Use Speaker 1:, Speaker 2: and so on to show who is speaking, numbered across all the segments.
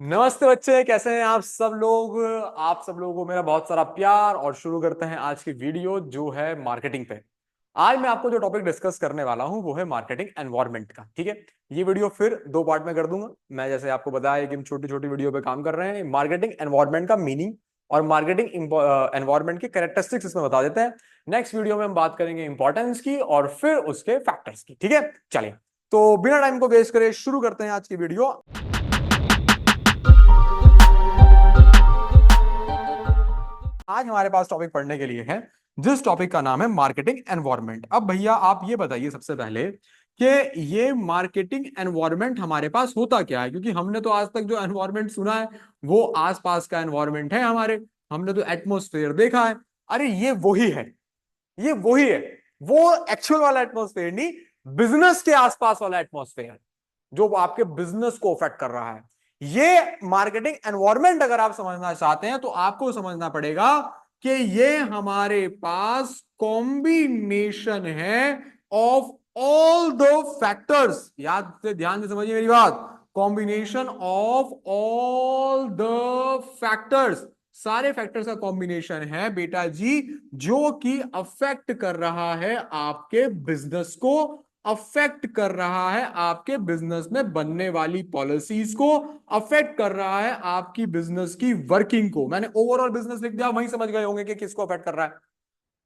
Speaker 1: नमस्ते बच्चे, कैसे हैं आप सब लोग। आप सब लोगों को मेरा बहुत सारा प्यार। और शुरू करते हैं आज की वीडियो जो है मार्केटिंग पे। आज मैं आपको जो टॉपिक डिस्कस करने वाला हूं वो है मार्केटिंग एनवायरनमेंट का। ठीक है, ये वीडियो फिर दो पार्ट में कर दूंगा। मैं जैसे आपको बताया कि हम छोटी छोटी वीडियो पे काम कर रहे हैं। मार्केटिंग एनवायरनमेंट का मीनिंग और मार्केटिंग एनवायरनमेंट की कैरेक्टरिस्टिक्स इसमें बता देते हैं। नेक्स्ट वीडियो में हम बात करेंगे इंपॉर्टेंस की और फिर उसके फैक्टर्स की। ठीक है, चलिए तो बिना टाइम को वेस्ट करे शुरू करते हैं आज की वीडियो। आज हमारे पास टॉपिक पढ़ने के लिए है जिस टॉपिक का नाम है मार्केटिंग एनवायरनमेंट। अब भैया आप ये बताइए सबसे पहले कि ये मार्केटिंग एनवायरनमेंट हमारे पास होता क्या है, क्योंकि हमने तो आज तक जो एनवायरनमेंट सुना है वो आसपास का एनवायरनमेंट है हमारे। हमने तो एटमॉस्फेयर देखा है। अरे ये वही है, ये वही है। वो एक्चुअल वाला एटमॉस्फेयर नहीं, बिजनेस के आसपास वाला एटमॉस्फेयर जो आपके बिजनेस को अफेक्ट कर रहा है। ये मार्केटिंग एनवायरनमेंट अगर आप समझना चाहते हैं तो आपको समझना पड़ेगा कि ये हमारे पास कॉम्बिनेशन है ऑफ ऑल द फैक्टर्स। याद से ध्यान से समझिए मेरी बात। Combination of all the factors, सारे फैक्टर्स का कॉम्बिनेशन है बेटा जी, जो कि अफेक्ट कर रहा है आपके बिजनेस को, अफेक्ट कर रहा है आपके बिजनेस में बनने वाली पॉलिसीज को, अफेक्ट कर रहा है आपकी बिजनेस की वर्किंग को। मैंने ओवरऑल बिजनेस लिख दिया, वहीं समझ गए होंगे कि किसको अफेक्ट कर रहा है।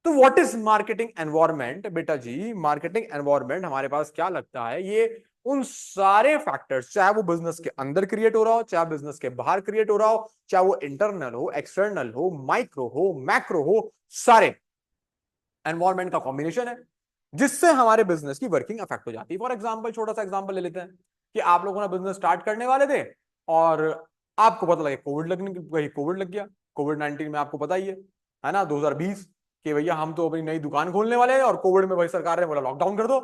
Speaker 1: तो व्हाट इज मार्केटिंग एनवायरनमेंट बेटा जी। मार्केटिंग एनवायरनमेंट हमारे पास क्या लगता है, ये उन सारे फैक्टर्स, चाहे वो बिजनेस के अंदर क्रिएट हो रहा हो, चाहे बिजनेस के बाहर क्रिएट हो रहा हो, चाहे वो इंटरनल हो, एक्सटर्नल हो, माइक्रो हो, मैक्रो हो, सारे एनवायरनमेंट का कॉम्बिनेशन है जिससे हमारे बिजनेस की वर्किंग अफेक्ट हो जाती है। फॉर एग्जाम्पल, छोटा सा एग्जाम्पल ले लेते हैं कि आप लोगों ने बिजनेस स्टार्ट करने वाले थे और आपको पता लगे कोविड लग गया। कोविड 19 में आपको पता ही है ना, 2020, कि भैया हम तो अपनी नई दुकान खोलने वाले हैं और कोविड में भाई सरकार ने बोला लॉकडाउन कर दो।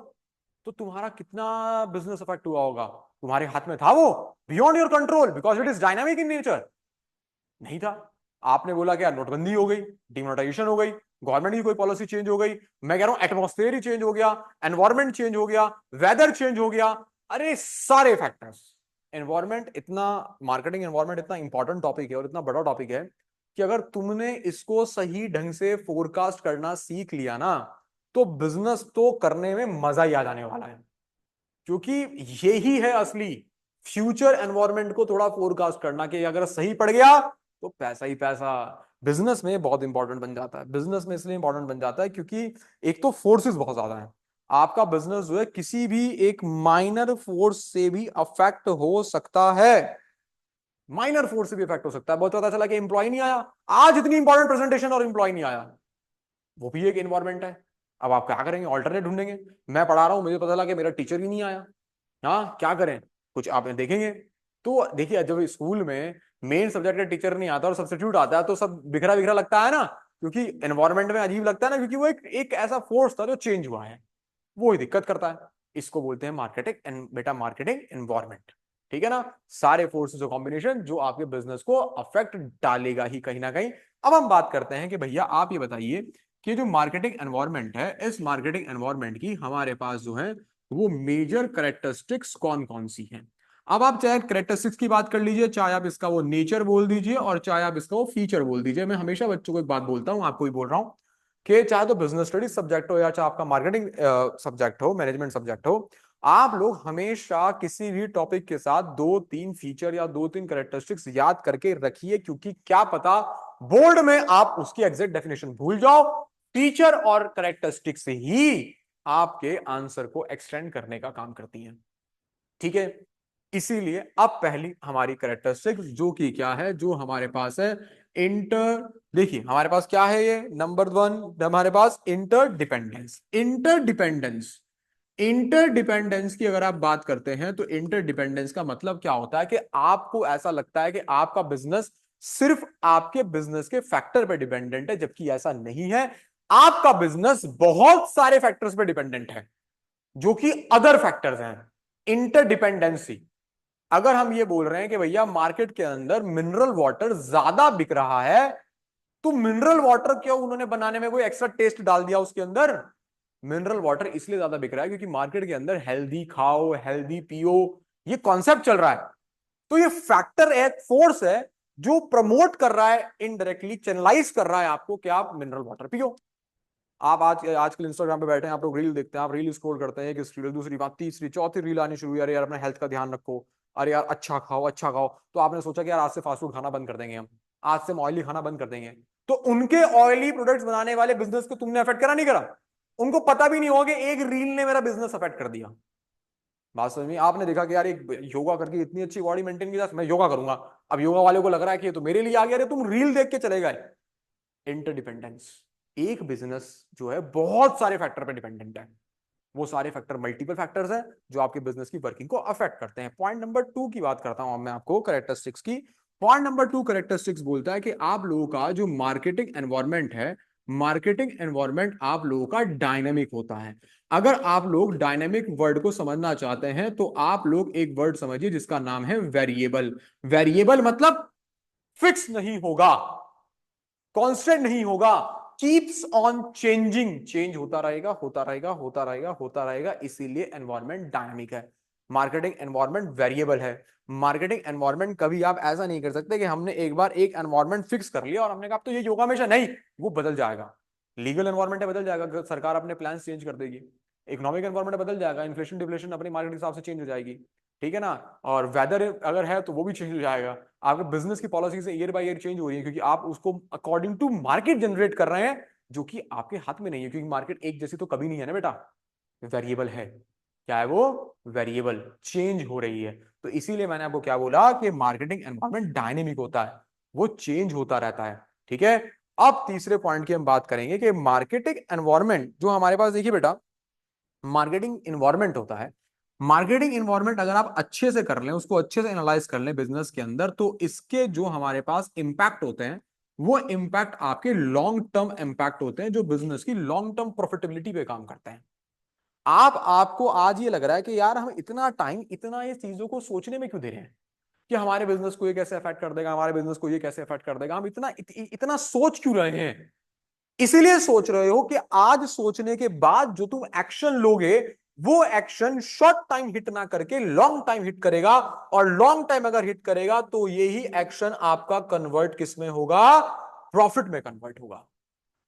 Speaker 1: तो तुम्हारा कितना बिजनेस अफेक्ट हुआ होगा, तुम्हारे हाथ में था वो? Beyond your control, because it is dynamic in nature. नहीं था। आपने बोला क्या, नोटबंदी हो गई, डिमोनेटाइजेशन हो गई, गवर्नमेंट की कोई पॉलिसी चेंज हो गई, मैं कह रहा हूं एटमॉस्फेयर ही चेंज हो गया, एनवायरमेंट चेंज हो गया, वेदर चेंज हो गया। अरे सारे फैक्टर्स। एनवायरमेंट इतना, मार्केटिंग एनवायरमेंट इतना इंपॉर्टेंट टॉपिक है और इतना बड़ा टॉपिक है कि अगर तुमने इसको सही ढंग से फोरकास्ट करना सीख लिया ना, तो बिजनेस तो करने में मजा ही आ जाने वाला है। क्योंकि यही है असली फ्यूचर एनवायरनमेंट को थोड़ा फोरकास्ट करना, कि अगर सही पड़ गया तो पैसा ही पैसा बिजनेस में बहुत इंपॉर्टेंट बन जाता है। बिजनेस में इसलिए इंपॉर्टेंट बन जाता है क्योंकि एक तो फोर्सेस बहुत ज्यादा है। आपका बिजनेस जो है किसी भी एक माइनर फोर्स से भी अफेक्ट हो सकता है। माइनर फोर्स से भी अफेक्ट हो सकता है। बहुत पता चला कि एम्प्लॉय नहीं आया, आज इतनी इंपॉर्टेंट प्रेजेंटेशन और एम्प्लॉय नहीं आया, वो भी एक इन्वायरमेंट है। अब आप क्या करेंगे, ऑल्टरनेट ढूंढेंगे। मैं पढ़ा रहा हूं, मुझे पता चला कि मेरा टीचर ही नहीं आया, हाँ क्या करें, कुछ आप देखेंगे। तो देखिए, जब स्कूल में मेन सब्जेक्ट का टीचर नहीं आता और सब्स्टिट्यूट आता है तो सब बिखरा बिखरा लगता है ना, क्योंकि एनवायरनमेंट में अजीब लगता है ना, क्योंकि वो एक ऐसा फोर्स था जो चेंज हुआ है, वो ही दिक्कत करता है। इसको बोलते हैं मार्केटिंग बेटा, मार्केटिंग एनवायरनमेंट। ठीक है ना, सारे फोर्सेस कॉम्बिनेशन जो आपके बिजनेस को अफेक्ट डालेगा ही कहीं ना कहीं। अब हम बात करते हैं कि भैया आप ये बताइए कि जो मार्केटिंग एनवायरनमेंट है, इस मार्केटिंग एनवायरनमेंट की हमारे पास जो है वो मेजर करेक्टरिस्टिक्स कौन कौन सी हैं। अब आप चाहे करेक्टरिस्टिक्स की बात कर लीजिए, चाहे आप इसका वो नेचर बोल दीजिए और चाहे आप इसका वो फीचर बोल दीजिए। मैं हमेशा बच्चों को एक बात बोलता हूं, आपको भी बोल रहा हूं कि चाहे तो बिजनेस स्टडीज सब्जेक्ट हो या चाहे आपका मार्केटिंग सब्जेक्ट हो, मैनेजमेंट सब्जेक्ट हो, आप लोग हमेशा किसी भी टॉपिक के साथ दो तीन फीचर या दो तीन करेक्टरिस्टिक्स याद करके रखिए, क्योंकि क्या पता बोर्ड में आप उसकी एग्जैक्ट डेफिनेशन भूल जाओ। फीचर और करेक्टरिस्टिक्स ही आपके आंसर को एक्सटेंड करने का काम करती हैं। ठीक है, इसीलिए अब पहली हमारी करेक्टरिस्टिक्स जो कि क्या है, जो हमारे पास है इंटर, देखिए हमारे पास क्या है, ये नंबर वन हमारे पास इंटरडिपेंडेंस। इंटरडिपेंडेंस, इंटरडिपेंडेंस की अगर आप बात करते हैं तो इंटरडिपेंडेंस का मतलब क्या होता है कि आपको ऐसा लगता है कि आपका बिजनेस सिर्फ आपके बिजनेस के फैक्टर पर डिपेंडेंट है, जबकि ऐसा नहीं है। आपका बिजनेस बहुत सारे फैक्टर्स पर डिपेंडेंट है जो कि अदर फैक्टर्स हैं। इंटरडिपेंडेंसी, अगर हम ये बोल रहे हैं कि भैया मार्केट के अंदर मिनरल वाटर ज्यादा बिक रहा है, तो मिनरल वाटर क्यों उन्होंने बनाने में कोई एक्स्ट्रा टेस्ट डाल दिया उसके अंदर? मिनरल वाटर इसलिए ज्यादा बिक रहा है क्योंकि मार्केट के अंदर हेल्दी खाओ हेल्दी पियो ये कॉन्सेप्ट चल रहा है। तो ये फैक्टर एक फोर्स है जो प्रमोट कर रहा है, इनडायरेक्टली चैनलाइज कर रहा है आपको कि आप मिनरल वाटर पियो। आप आजकल इंस्टाग्राम पे बैठे हैं, आप लोग रील देखते हैं, आप रील स्क्रॉल करते हैं, एक रील, दूसरी बात, तीसरी, चौथी रील आनी शुरू हुई, अरे यार अपना हेल्थ का ध्यान रखो, अरे यार अच्छा खाओ अच्छा खाओ। तो आपने सोचा कि यार आज से फास्ट फूड खाना बंद कर देंगे, हम आज से ऑयली खाना बंद कर देंगे। तो उनके ऑयली प्रोडक्ट्स बनाने वाले बिजनेस को तुमने अफेक्ट करा नहीं करा? उनको पता भी नहीं होगा कि एक रील ने मेरा बिजनेस अफेक्ट कर दिया। बात समझ में? आपने देखा कि यार एक योगा करके इतनी अच्छी बॉडी मेंटेन की, मैं योगा करूंगा। अब योगा वाले को लग रहा है कि ये तो मेरे लिए आ गया, अरे तुम रील देख के चले गए। इंटरडिपेंडेंस। एक बिजनेस जो है बहुत सारे फैक्टर पर डिपेंडेंट है, वो सारे फैक्टर मल्टीपल फैक्टर्स हैं जो आपके बिजनेस की वर्किंग को अफेक्ट करते हैं। पॉइंट नंबर 2 की बात करता हूं मैं आपको, कैरेक्टरिस्टिक्स की। पॉइंट नंबर 2 कैरेक्टरिस्टिक्स बोलता है कि आप लोगों का जो मार्केटिंग एनवायरनमेंट है, मार्केटिंग एनवायरनमेंट आप लोगों का डायनेमिक होता है। अगर आप लोग डायनेमिक वर्ड को समझना चाहते हैं तो आप लोग एक वर्ड समझिए जिसका नाम है वेरिएबल। वेरिएबल मतलब फिक्स नहीं होगा, कांस्टेंट नहीं होगा, कीप्स ऑन चेंजिंग, चेंज होता रहेगा होता रहेगा होता रहेगा होता रहेगा, इसीलिए एनवायरनमेंट डायनामिक है। मार्केटिंग एनवायरनमेंट वेरिएबल है। मार्केटिंग एनवायरनमेंट कभी आप ऐसा नहीं कर सकते कि हमने एक बार एक एनवायरनमेंट फिक्स कर लिया और हमने कहा तो ये योगा हमेशा, नहीं, वो बदल जाएगा। लीगल एनवायरनमेंट बदल जाएगा, सरकार अपने प्लान चेंज कर देगी। इकोनॉमिक एनवायरनमेंट बदल जाएगा, इन्फ्लेशन डिफ्लेशन अपनी मार्केट के हिसाब से चेंज हो जाएगी, ठीक है ना। और वेदर अगर है तो वो भी चेंज हो जाएगा। आपके बिजनेस की पॉलिसी से ईयर बाय ईयर चेंज हो रही है, क्योंकि आप उसको अकॉर्डिंग टू मार्केट जनरेट कर रहे हैं, जो कि आपके हाथ में नहीं है, क्योंकि मार्केट एक जैसी तो कभी नहीं है ना बेटा, वेरिएबल है। क्या है वो? वेरिएबल, चेंज हो रही है। तो इसीलिए मैंने आपको क्या बोला कि मार्केटिंग एनवायरनमेंट डायनेमिक होता है, वो चेंज होता रहता है, ठीक है। अब तीसरे पॉइंट की हम बात करेंगे कि मार्केटिंग एनवायरनमेंट जो हमारे पास, देखिए बेटा, मार्केटिंग इन्वायरमेंट होता है। मार्केटिंग इन्वायरमेंट अगर आप अच्छे से कर लें, उसको अच्छे से एनालाइज कर लें बिजनेस के अंदर, तो इसके जो हमारे पास इंपैक्ट होते हैं, वो इंपैक्ट आपके लॉन्ग टर्म इंपैक्ट होते हैं, जो बिजनेस की लॉन्ग टर्म प्रॉफिटेबिलिटी पे काम करते हैं। आपको आज ये लग रहा है कि यार हम इतना टाइम, इतना ये चीजों को सोचने में क्यों दे रहे हैं कि हमारे बिजनेस को ये कैसे अफेक्ट कर देगा, हमारे बिजनेस को ये कैसे अफेक्ट कर देगा, हम इतना सोच क्यों रहे हैं? इसीलिए सोच रहे हो कि आज सोचने के बाद जो तुम एक्शन लोगे, वो एक्शन शॉर्ट टाइम हिट ना करके लॉन्ग टाइम हिट करेगा, और लॉन्ग टाइम अगर हिट करेगा तो यही एक्शन आपका कन्वर्ट किसमें होगा? प्रॉफिट में कन्वर्ट होगा।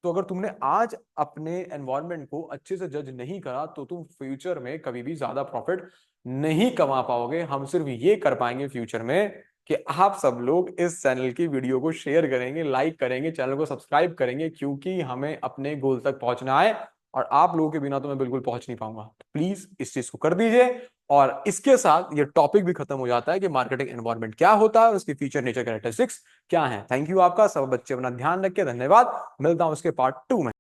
Speaker 1: तो अगर तुमने आज अपने एनवायरनमेंट को अच्छे से जज नहीं करा तो तुम फ्यूचर में कभी भी ज्यादा प्रॉफिट नहीं कमा पाओगे। हम सिर्फ ये कर पाएंगे फ्यूचर में कि आप सब लोग इस चैनल की वीडियो को शेयर करेंगे, लाइक करेंगे, चैनल को सब्सक्राइब करेंगे, क्योंकि हमें अपने गोल तक पहुंचना है, और आप लोगों के बिना तो मैं बिल्कुल पहुंच नहीं पाऊंगा। प्लीज इस चीज को कर दीजिए। और इसके साथ ये टॉपिक भी खत्म हो जाता है कि मार्केटिंग एनवायरनमेंट क्या होता है और उसकी फीचर, नेचर, कैरेक्टरिस्टिक्स क्या है। थैंक यू आपका, सब बच्चे अपना ध्यान रखें, धन्यवाद। मिलता हूं उसके पार्ट 2 में।